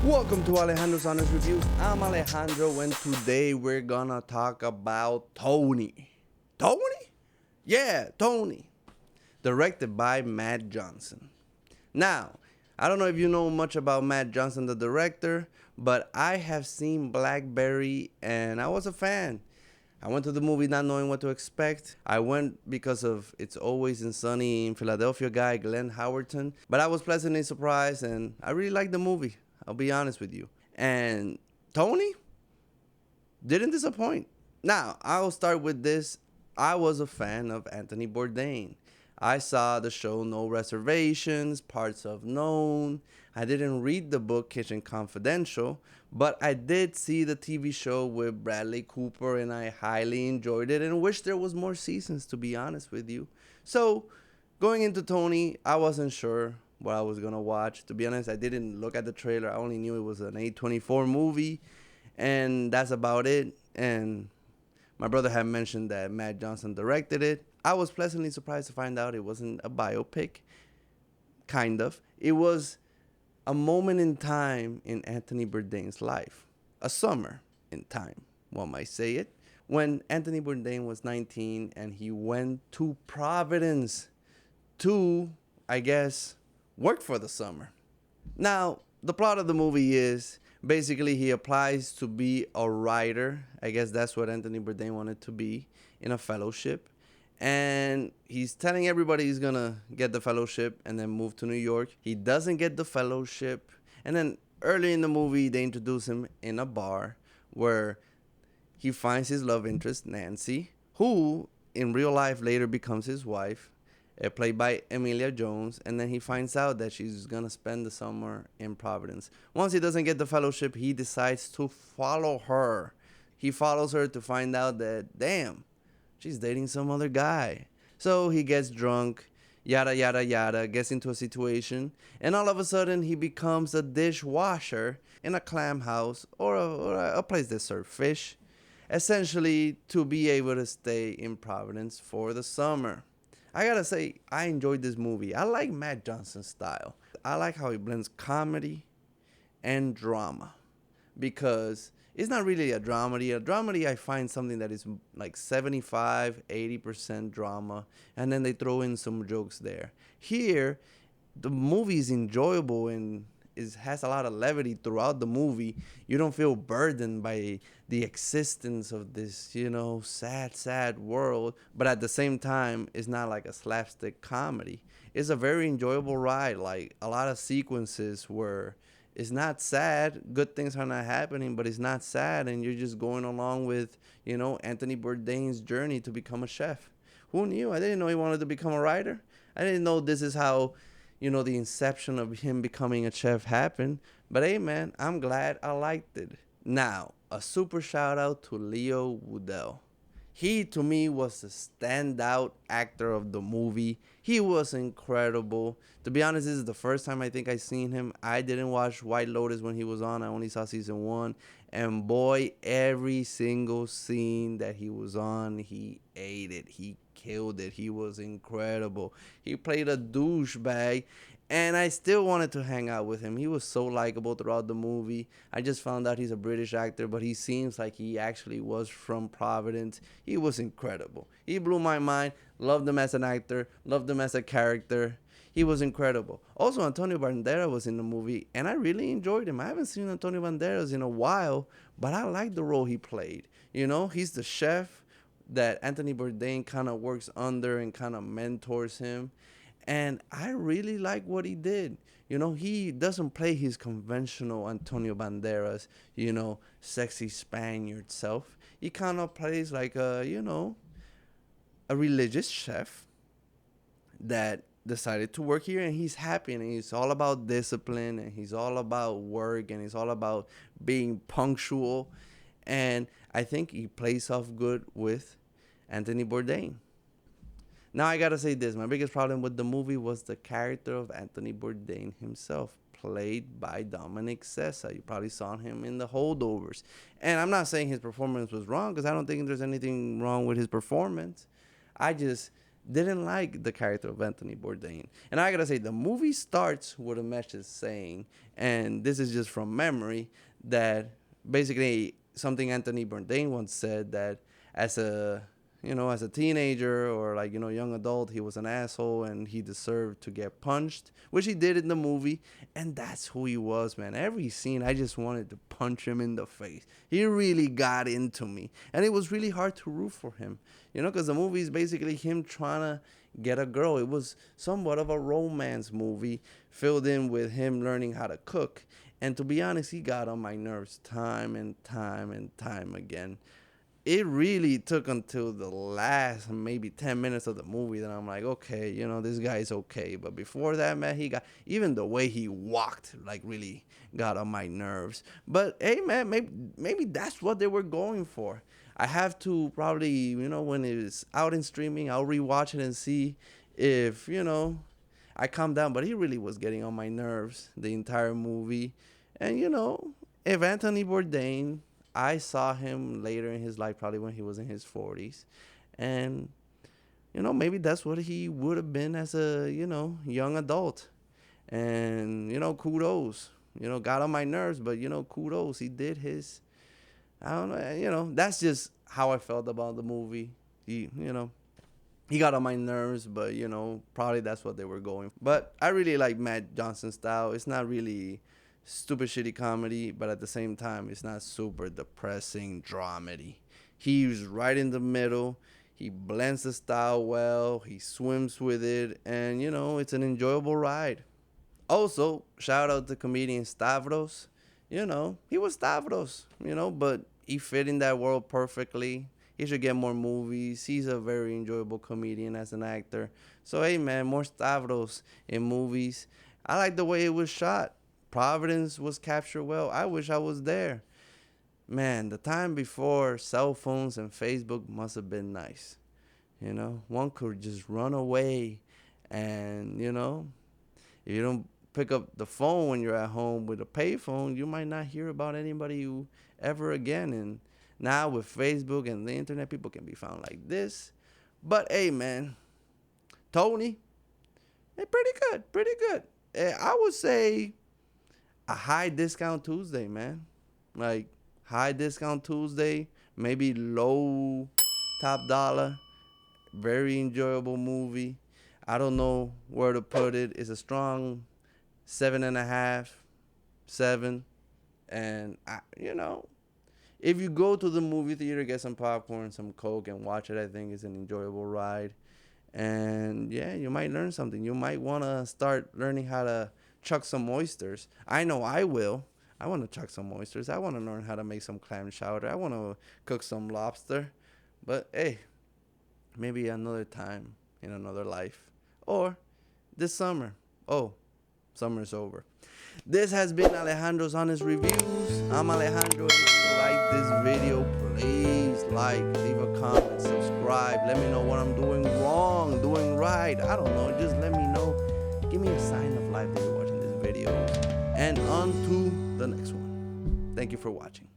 Welcome to Alejandro's Honest Reviews. I'm Alejandro, and today we're gonna talk about Tony. Tony? Yeah, Tony. Directed by Matt Johnson. Now, I don't know if you know much about Matt Johnson, the director, but I have seen Blackberry and I was a fan. I went to the movie not knowing what to expect. I went because of It's Always in Sunny in Philadelphia guy, Glenn Howerton. But I was pleasantly surprised and I really liked the movie. I'll be honest with you. And Tony didn't disappoint. Now, I'll start with this. I was a fan of Anthony Bourdain. I saw the show No Reservations, parts of Known. I didn't read the book Kitchen Confidential, but I did see the TV show with Bradley Cooper and I highly enjoyed it and wish there was more seasons, to be honest with you. So, going into Tony, I wasn't sure what I was going to watch. To be honest, I didn't look at the trailer. I only knew it was an A24 movie, and that's about it. And my brother had mentioned that Matt Johnson directed it. I was pleasantly surprised to find out it wasn't a biopic. Kind of. It was a moment in time in Anthony Bourdain's life. A summer in time, one might say it. When Anthony Bourdain was 19 and he went to Providence to, I guess, work for the summer. Now, the plot of the movie is basically he applies to be a writer. I guess that's what Anthony Bourdain wanted to be in a fellowship. And he's telling everybody he's going to get the fellowship and then move to New York. He doesn't get the fellowship. And then early in the movie, they introduce him in a bar where he finds his love interest, Nancy, who in real life later becomes his wife. Played by Emilia Jones, and then he finds out that she's gonna spend the summer in Providence. Once he doesn't get the fellowship, he decides to follow her. He follows her to find out that, damn, she's dating some other guy. So he gets drunk, yada, yada, yada, gets into a situation, and all of a sudden he becomes a dishwasher in a clam house or a place that serves fish, essentially to be able to stay in Providence for the summer. I gotta say, I enjoyed this movie. I like Matt Johnson's style. I like how he blends comedy and drama because it's not really a dramedy. A dramedy, I find something that is like 75-80% drama, and then they throw in some jokes there. Here, the movie is enjoyable and has a lot of levity throughout the movie. You don't feel burdened by the existence of this, sad world. But at the same time, it's not like a slapstick comedy. It's a very enjoyable ride. Like a lot of sequences where it's not sad. Good things are not happening, but it's not sad. And you're just going along with, Anthony Bourdain's journey to become a chef. Who knew? I didn't know he wanted to become a writer. I didn't know this is how the inception of him becoming a chef happened. But hey, man, I'm glad I liked it. Now, a super shout out to Leo Woodall. He, to me, was the standout actor of the movie. He was incredible. To be honest, this is the first time I think I seen him. I didn't watch White Lotus when he was on. I only saw season 1. And boy, every single scene that he was on, he ate it. He killed it. He was incredible. He played a douchebag, and I still wanted to hang out with him. He was so likable throughout the movie. I just found out he's a British actor, but he seems like he actually was from Providence. He was incredible. He blew my mind. Loved him as an actor. Loved him as a character. He was incredible. Also, Antonio Banderas was in the movie, and I really enjoyed him. I haven't seen Antonio Banderas in a while, but I like the role he played. He's the chef that Anthony Bourdain kind of works under and kind of mentors him. And I really like what he did. He doesn't play his conventional Antonio Banderas, sexy Spaniard self. He kind of plays like a religious chef that decided to work here, and he's happy, and he's all about discipline, and he's all about work, and he's all about being punctual. And I think he plays off good with Anthony Bourdain. Now I gotta say this. My biggest problem with the movie was the character of Anthony Bourdain himself, played by Dominic Sessa. You probably saw him in The Holdovers. And I'm not saying his performance was wrong, because I don't think there's anything wrong with his performance. I just didn't like the character of Anthony Bourdain. And I gotta say, the movie starts with a message saying, and this is just from memory, that basically something Anthony Bourdain once said, that as a as a teenager or like young adult, he was an asshole and he deserved to get punched, which he did in the movie. And that's who he was, man. Every scene, I just wanted to punch him in the face. He really got into me, and it was really hard to root for him, because the movie is basically him trying to get a girl. It was somewhat of a romance movie filled in with him learning how to cook. And to be honest, he got on my nerves time and time and time again. It really took until the last maybe 10 minutes of the movie that I'm like, okay, this guy's okay. But before that, man, even the way he walked, like, really got on my nerves. But hey, man, maybe that's what they were going for. I have to probably, when it's out in streaming, I'll rewatch it and see if, I calm down. But he really was getting on my nerves the entire movie. And, if Anthony Bourdain, I saw him later in his life, probably when he was in his 40s. And, maybe that's what he would have been as a, young adult. And, kudos. Got on my nerves, but, kudos. He did his, I don't know, that's just how I felt about the movie. He got on my nerves, but, probably that's what they were going for. But I really like Matt Johnson's style. It's not really stupid shitty comedy, but at the same time, it's not super depressing dramedy. He's right in the middle. He blends the style well. He swims with it, and it's an enjoyable ride. Also, shout out to comedian Stavros. He was Stavros, but he fit in that world perfectly. He should get more movies. He's a very enjoyable comedian as an actor. So hey, man, more Stavros in movies. I like the way it was shot. Providence was captured well. I wish I was there. Man, the time before cell phones and Facebook must have been nice. One could just run away. And, if you don't pick up the phone when you're at home with a payphone, you might not hear about anybody ever again. And now with Facebook and the internet, people can be found like this. But hey, man, Tony, pretty good. I would say a high discount Tuesday, man. Like, high discount Tuesday, maybe low top dollar. Very enjoyable movie. I don't know where to put it. It's a strong 7.5, 7. And, if you go to the movie theater, get some popcorn, some Coke, and watch it, I think it's an enjoyable ride. And, yeah, you might learn something. You might want to start learning how to chuck some oysters. I know I will. I want to chuck some oysters. I want to learn how to make some clam chowder. I want to cook some lobster. But hey, maybe another time in another life, or this summer. Oh, summer's over. This has been Alejandro's Honest Reviews. I'm Alejandro. If you like this video, please like, leave a comment, subscribe. Let me know what I'm doing wrong, doing right. I don't know. Just let me know. Give me a sign of life that you're watching this video. And on to the next one. Thank you for watching.